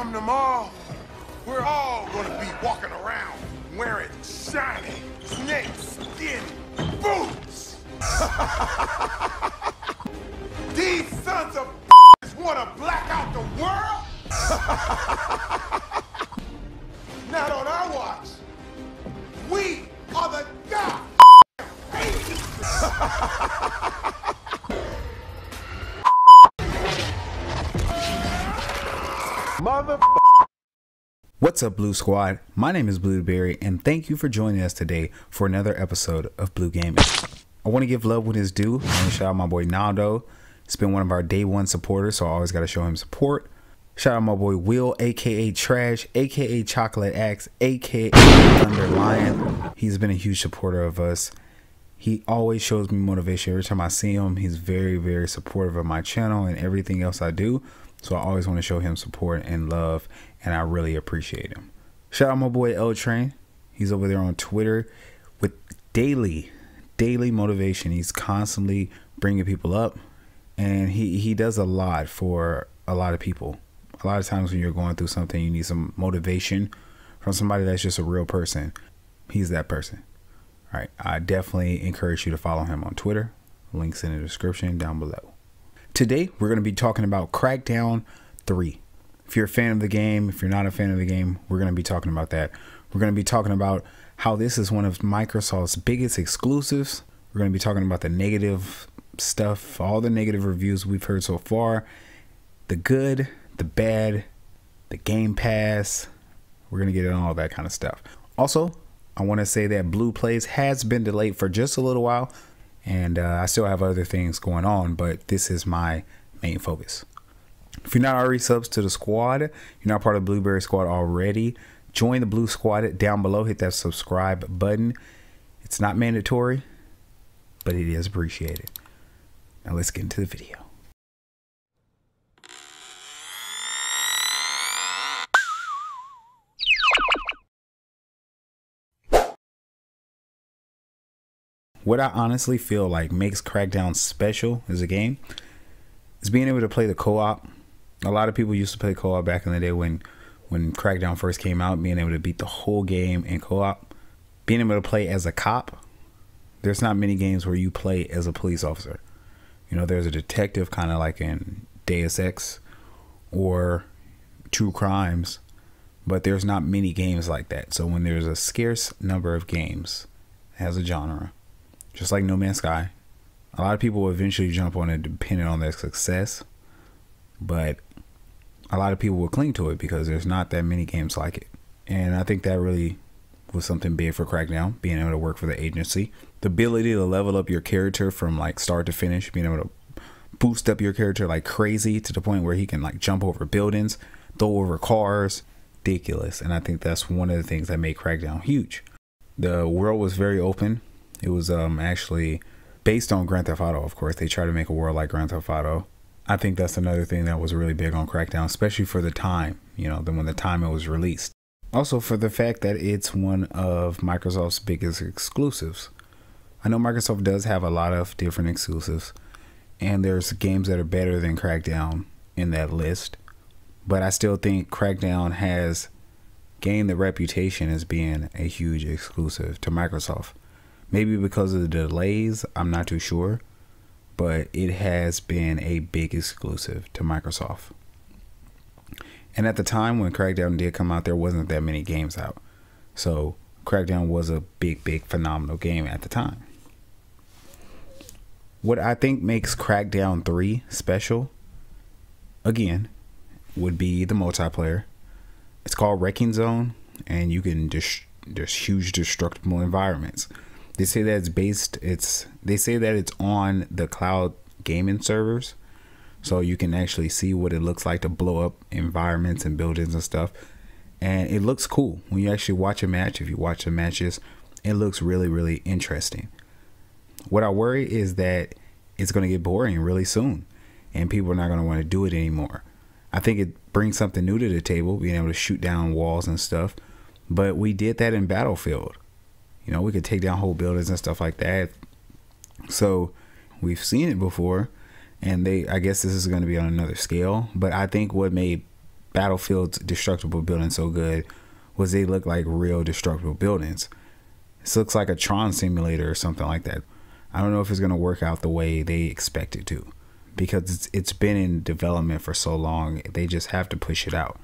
come tomorrow, we're all gonna be walking around wearing shiny, snake skin boots. These sons of wanna black out the world? Not on our watch. We are the god. Mother. What's up, Blue Squad? My name is Bluedaberry, and thank you for joining us today for another episode of Blue Gaming. I want to give love when it's due. I want to shout out my boy Naldo. He's been one of our day one supporters, so I always got to show him support. Shout out my boy Will, aka Trash, aka Chocolate Axe, aka Thunder Lion. He's been a huge supporter of us. He always shows me motivation every time I see him. He's very, very supportive of my channel and everything else I do. So I always want to show him support and love, and I really appreciate him. Shout out my boy L Train. He's over there on Twitter with daily motivation. He's constantly bringing people up, and he does a lot for a lot of people. A lot of times when you're going through something, you need some motivation from somebody that's just a real person. He's that person. All right, I definitely encourage you to follow him on Twitter. Links in the description down below. Today, we're going to be talking about Crackdown 3. If you're a fan of the game, if you're not a fan of the game, we're going to be talking about that. We're going to be talking about how this is one of Microsoft's biggest exclusives. We're going to be talking about the negative stuff, all the negative reviews we've heard so far, the good, the bad, the Game Pass. We're going to get into all that kind of stuff. Also, I want to say that Blue Plays has been delayed for just a little while. And I still have other things going on, but this is my main focus. If you're not already subs to the squad, you're not part of the Blueberry squad already, join the Blue squad down below. Hit that subscribe button. It's not mandatory, but it is appreciated. Now let's get into the video. What I honestly feel like makes Crackdown special as a game is being able to play the co-op. A lot of people used to play co-op back in the day when Crackdown first came out, being able to beat the whole game in co-op. Being able to play as a cop. There's not many games where you play as a police officer. You know, there's a detective kind of like in Deus Ex or True Crimes, but there's not many games like that. So when there's a scarce number of games as a genre, just like No Man's Sky, a lot of people will eventually jump on it depending on their success, but a lot of people will cling to it because there's not that many games like it. And I think that really was something big for Crackdown, being able to work for the agency. The ability to level up your character from like start to finish, being able to boost up your character like crazy to the point where he can like jump over buildings, throw over cars, ridiculous. And I think that's one of the things that made Crackdown huge. The world was very open. It was actually based on Grand Theft Auto, of course. They try to make a world like Grand Theft Auto. I think that's another thing that was really big on Crackdown, especially for the time, you know, when the time it was released. Also for the fact that it's one of Microsoft's biggest exclusives. I know Microsoft does have a lot of different exclusives, and there's games that are better than Crackdown in that list. But I still think Crackdown has gained the reputation as being a huge exclusive to Microsoft. Maybe because of the delays, I'm not too sure, but it has been a big exclusive to Microsoft. And at the time when Crackdown did come out, there wasn't that many games out. So Crackdown was a big, phenomenal game at the time. What I think makes Crackdown 3 special, again, would be the multiplayer. It's called Wrecking Zone, and you can there's huge destructible environments. They say that it's on the cloud gaming servers, so you can actually see what it looks like to blow up environments and buildings and stuff. And it looks cool when you actually watch a match. If you watch the matches, it looks really interesting. What I worry is that it's going to get boring really soon, and people are not going to want to do it anymore. I think it brings something new to the table, being able to shoot down walls and stuff. But we did that in Battlefield. You know, we could take down whole buildings and stuff like that. So we've seen it before, and I guess this is going to be on another scale. But I think what made Battlefield's destructible buildings so good was they look like real destructible buildings. This looks like a Tron simulator or something like that. I don't know if it's going to work out the way they expect it to, because it's been in development for so long. They just have to push it out.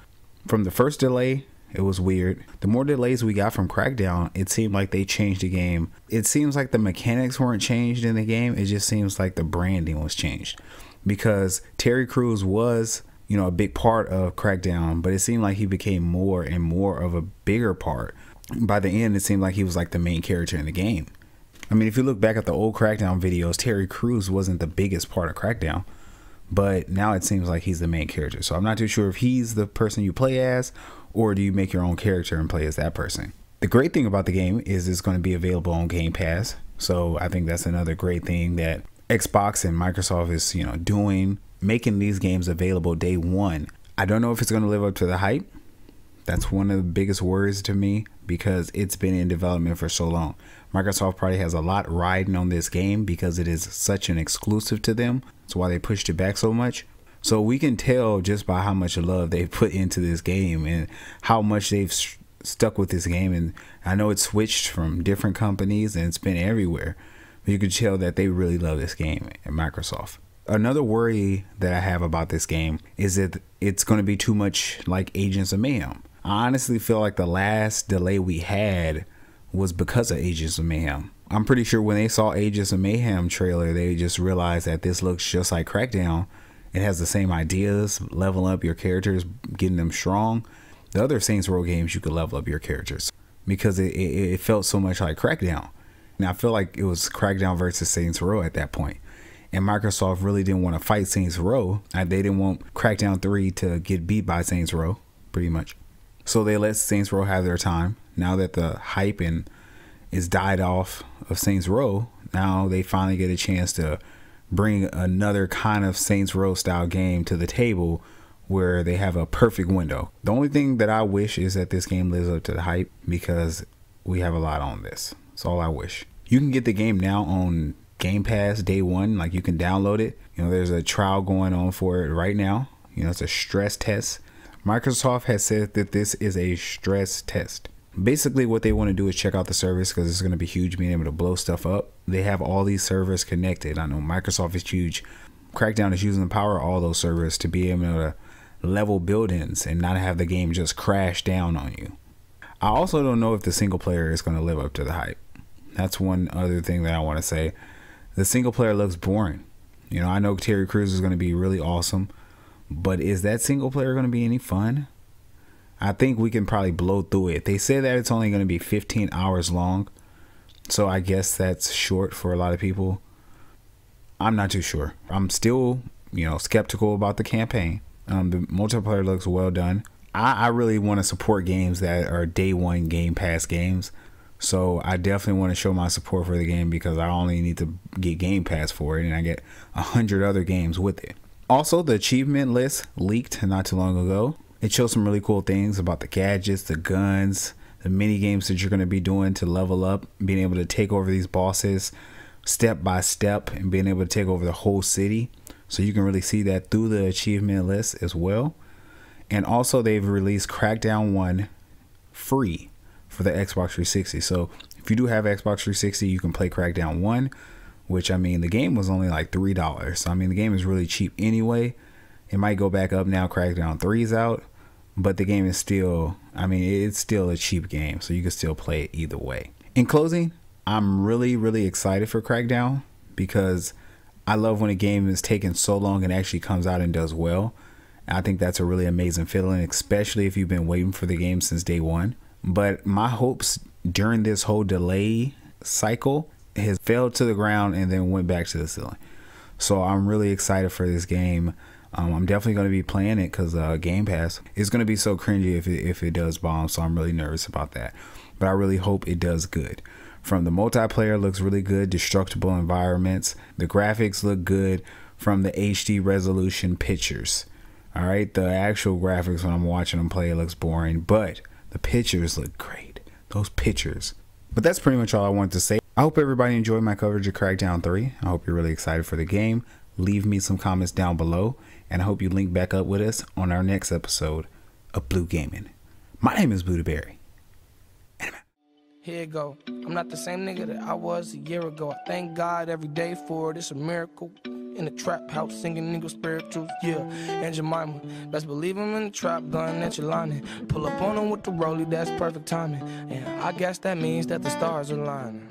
From the first delay, it was weird. The more delays we got from Crackdown, it seemed like they changed the game. It seems like the mechanics weren't changed in the game. It just seems like the branding was changed, because Terry Crews was, you know, a big part of Crackdown, but it seemed like he became more and more of a bigger part. By the end, it seemed like he was like the main character in the game. I mean, if you look back at the old Crackdown videos, Terry Crews wasn't the biggest part of Crackdown, but now it seems like he's the main character. So I'm not too sure if he's the person you play as, or do you make your own character and play as that person. The great thing about the game is it's going to be available on Game Pass. So I think that's another great thing that Xbox and Microsoft is, you know, doing, making these games available day one. I don't know if it's going to live up to the hype. That's one of the biggest worries to me, because it's been in development for so long. Microsoft probably has a lot riding on this game because it is such an exclusive to them. That's why they pushed it back so much. So we can tell just by how much love they put into this game and how much they've stuck with this game. And I know it's switched from different companies and it's been everywhere, but you can tell that they really love this game at Microsoft. Another worry that I have about this game is that it's going to be too much like Agents of Mayhem. I honestly feel like the last delay we had was because of Agents of Mayhem. I'm pretty sure when they saw Agents of Mayhem trailer, they just realized that this looks just like Crackdown. It has the same ideas, level up your characters, getting them strong. The other Saints Row games, you could level up your characters because it felt so much like Crackdown. And I feel like it was Crackdown versus Saints Row at that point. And Microsoft really didn't want to fight Saints Row. They didn't want Crackdown 3 to get beat by Saints Row, pretty much. So they let Saints Row have their time. Now that the hype is died off of Saints Row, now they finally get a chance to bring another kind of Saints Row style game to the table where they have a perfect window. The only thing that I wish is that this game lives up to the hype, because we have a lot on this. That's all I wish. You can get the game now on Game Pass day one. Like, you can download it. You know, there's a trial going on for it right now. You know, it's a stress test. Microsoft has said that this is a stress test. Basically, what they want to do is check out the service, because it's going to be huge, being able to blow stuff up. They have all these servers connected. I know Microsoft is huge. Crackdown is using the power of all those servers to be able to level buildings and not have the game just crash down on you. I also don't know if the single player is going to live up to the hype. That's one other thing that I want to say. The single player looks boring. You know, I know Terry Crews is going to be really awesome, but is that single player going to be any fun? I think we can probably blow through it. They say that it's only going to be 15 hours long, so I guess that's short for a lot of people. I'm not too sure. I'm still, you know, skeptical about the campaign. The multiplayer looks well done. I really want to support games that are day one Game Pass games, so I definitely want to show my support for the game, because I only need to get Game Pass for it, and I get 100 other games with it. Also, the achievement list leaked not too long ago. It shows some really cool things about the gadgets, the guns, the mini games that you're going to be doing to level up, being able to take over these bosses step by step and being able to take over the whole city. So you can really see that through the achievement list as well. And also, they've released Crackdown 1 free for the Xbox 360. So if you do have Xbox 360, you can play Crackdown 1, which, I mean, the game was only like $3. So I mean, the game is really cheap anyway. It might go back up now Crackdown 3 is out, but the game is still, I mean, it's still a cheap game, so you can still play it either way. In closing, I'm really excited for Crackdown, because I love when a game is taking so long and actually comes out and does well. I think that's a really amazing feeling, especially if you've been waiting for the game since day one. But my hopes during this whole delay cycle has fell to the ground and then went back to the ceiling. So I'm really excited for this game. I'm definitely going to be playing it, because Game Pass is going to be so cringy if it does bomb. So I'm really nervous about that. But I really hope it does good. From the multiplayer, looks really good. Destructible environments. The graphics look good from the HD resolution pictures. All right, the actual graphics when I'm watching them play, it looks boring, but the pictures look great. Those pictures. But that's pretty much all I wanted to say. I hope everybody enjoyed my coverage of Crackdown 3. I hope you're really excited for the game. Leave me some comments down below, and I hope you link back up with us on our next episode of Blue Gaming. My name is Bluedaberry. Here it go. I'm not the same nigga that I was a year ago. I thank God every day for it. It's a miracle. In the trap house singing nigga spirituals, yeah. And Jemima, best believe him in the trap, gun at your lining. Pull up on him with the rollie, that's perfect timing. And I guess that means that the stars are lining.